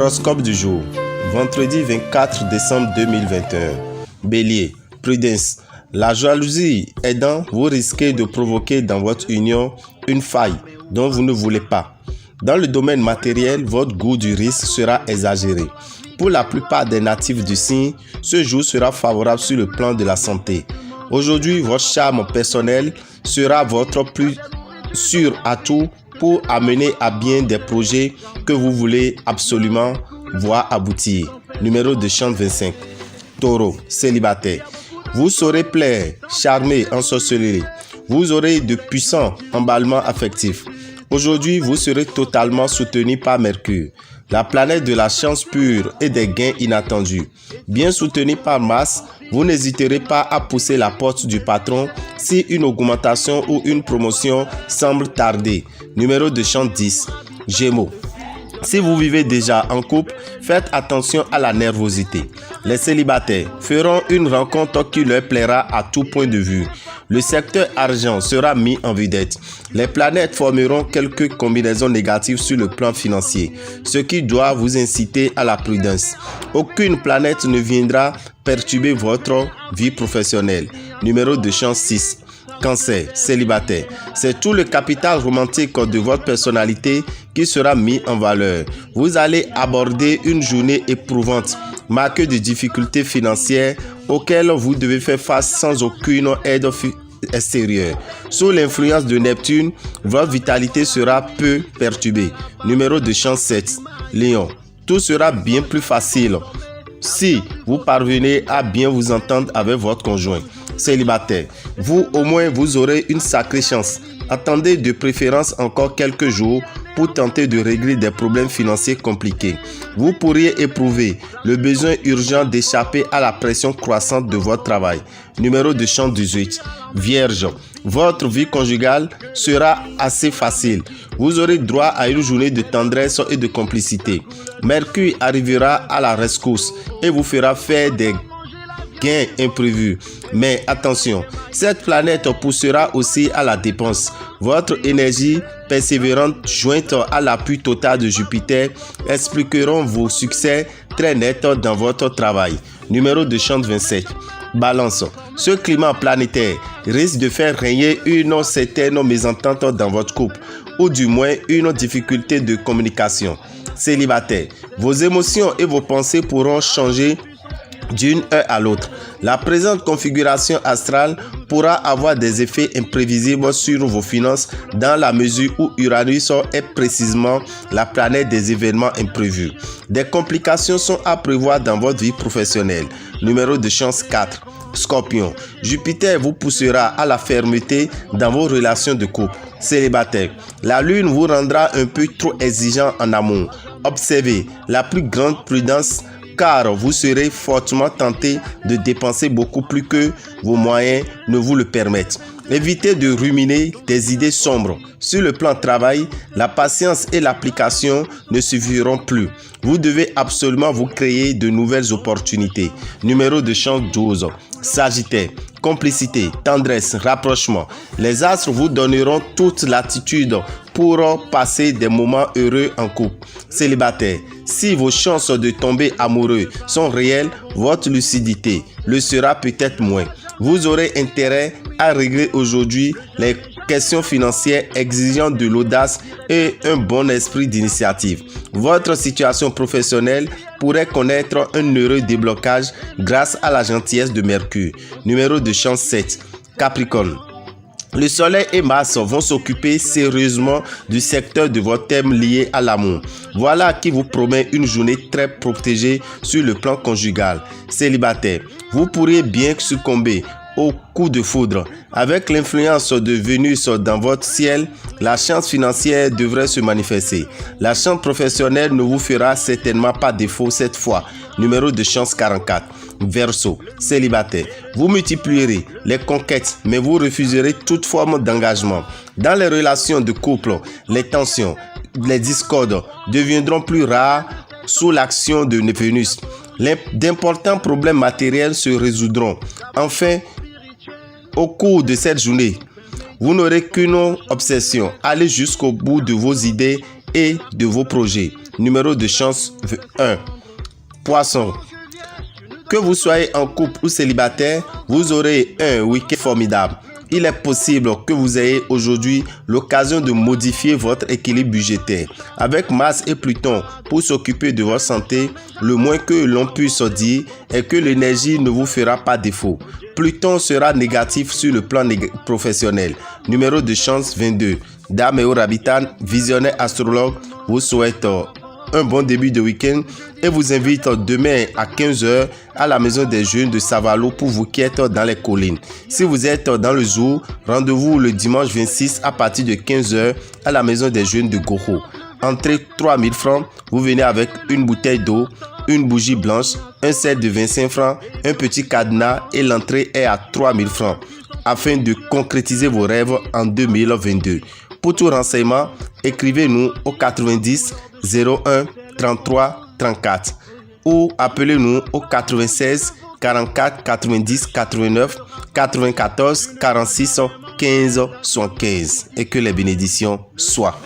Horoscope du jour, vendredi 24 décembre 2021. Bélier, prudence. La jalousie aidant, vous risquez de provoquer dans votre union une faille dont vous ne voulez pas. Dans le domaine matériel, votre goût du risque sera exagéré. Pour la plupart des natifs du signe, ce jour sera favorable sur le plan de la santé. Aujourd'hui, votre charme personnel sera votre plus sûr atout pour amener à bien des projets que vous voulez absolument voir aboutir. Numéro de chance 25. Taureau, célibataire. Vous saurez plaire, charmer, ensorceler. Vous aurez de puissants emballements affectifs. Aujourd'hui, vous serez totalement soutenu par Mercure, la planète de la chance pure et des gains inattendus. Bien soutenu par Mars, vous n'hésiterez pas à pousser la porte du patron si une augmentation ou une promotion semble tarder. Numéro de chance 10. Gémeaux. Si vous vivez déjà en couple, faites attention à la nervosité. Les célibataires feront une rencontre qui leur plaira à tout point de vue. Le secteur argent sera mis en vedette. Les planètes formeront quelques combinaisons négatives sur le plan financier, ce qui doit vous inciter à la prudence. Aucune planète ne viendra perturber votre vie professionnelle. Numéro de chance 6. Cancer, célibataire. C'est tout le capital romantique de votre personnalité qui sera mis en valeur. Vous allez aborder une journée éprouvante, marquée de difficultés financières auxquelles vous devez faire face sans aucune aide extérieure. Sous l'influence de Neptune, votre vitalité sera peu perturbée. Numéro de chance 7. Lion. Tout sera bien plus facile si vous parvenez à bien vous entendre avec votre conjoint. Célibataire, vous au moins vous aurez une sacrée chance. Attendez de préférence encore quelques jours pour tenter de régler des problèmes financiers compliqués. Vous pourriez éprouver le besoin urgent d'échapper à la pression croissante de votre travail. Numéro de chance 18. Vierge, votre vie conjugale sera assez facile. Vous aurez droit à une journée de tendresse et de complicité. Mercure arrivera à la rescousse et vous fera faire des gains imprévus. Mais attention, cette planète poussera aussi à la dépense. Votre énergie persévérante jointe à l'appui total de Jupiter expliqueront vos succès très nets dans votre travail. Numéro de chance 27. Balance. Ce climat planétaire risque de faire régner une certaine mésentente dans votre couple, ou du moins une difficulté de communication. Célibataire, vos émotions et vos pensées pourront changer d'une heure à l'autre. La présente configuration astrale pourra avoir des effets imprévisibles sur vos finances dans la mesure où Uranus est précisément la planète des événements imprévus. Des complications sont à prévoir dans votre vie professionnelle. Numéro de chance 4. Scorpion. Jupiter vous poussera à la fermeté dans vos relations de couple. Célibataire. La lune vous rendra un peu trop exigeant en amour. Observez la plus grande prudence car vous serez fortement tenté de dépenser beaucoup plus que vos moyens ne vous le permettent. Évitez de ruminer des idées sombres. Sur le plan travail, la patience et l'application ne suffiront plus. Vous devez absolument vous créer de nouvelles opportunités. Numéro de chance 12. Sagittaire. Complicité, tendresse, rapprochement. Les astres vous donneront toute l'attitude pour passer des moments heureux en couple. Célibataire, si vos chances de tomber amoureux sont réelles, votre lucidité le sera peut-être moins. Vous aurez intérêt à régler aujourd'hui les questions financières exigeant de l'audace et un bon esprit d'initiative. Votre situation professionnelle pourrait connaître un heureux déblocage grâce à la gentillesse de Mercure. Numéro de chance 7. Capricorne. Le Soleil et Mars vont s'occuper sérieusement du secteur de votre thème lié à l'amour. Voilà qui vous promet une journée très protégée sur le plan conjugal. Célibataire, vous pourriez bien succomber au coup de foudre. Avec l'influence de Vénus dans votre ciel, la chance financière devrait se manifester. La chance professionnelle ne vous fera certainement pas défaut cette fois. Numéro de chance 44. Verseau, célibataire. Vous multiplierez les conquêtes, mais vous refuserez toute forme d'engagement. Dans les relations de couple, les tensions, les discordes deviendront plus rares sous l'action de Vénus. D'importants problèmes matériels se résoudront. Enfin, au cours de cette journée, vous n'aurez qu'une obsession, aller jusqu'au bout de vos idées et de vos projets. Numéro de chance 1. Poisson. Que vous soyez en couple ou célibataire, vous aurez un week-end formidable. Il est possible que vous ayez aujourd'hui l'occasion de modifier votre équilibre budgétaire. Avec Mars et Pluton pour s'occuper de votre santé, le moins que l'on puisse dire est que l'énergie ne vous fera pas défaut. Pluton sera négatif sur le plan professionnel. Numéro de chance 22. Dame et Orabitan, visionnaire astrologue, vous souhaite un bon début de week-end et vous invite demain à 15h à la maison des jeunes de Savalo pour vous qui êtes dans les collines. Si vous êtes dans le zoo, rendez-vous le dimanche 26 à partir de 15h à la maison des jeunes de Goro. Entrée 3000 francs, vous venez avec une bouteille d'eau, une bougie blanche, un set de 25 francs, un petit cadenas et l'entrée est à 3000 francs afin de concrétiser vos rêves en 2022. Pour tout renseignement, écrivez-nous au 90 01 33 34 ou appelez-nous au 96 44 90 89 94 46 15 75 et que les bénédictions soient.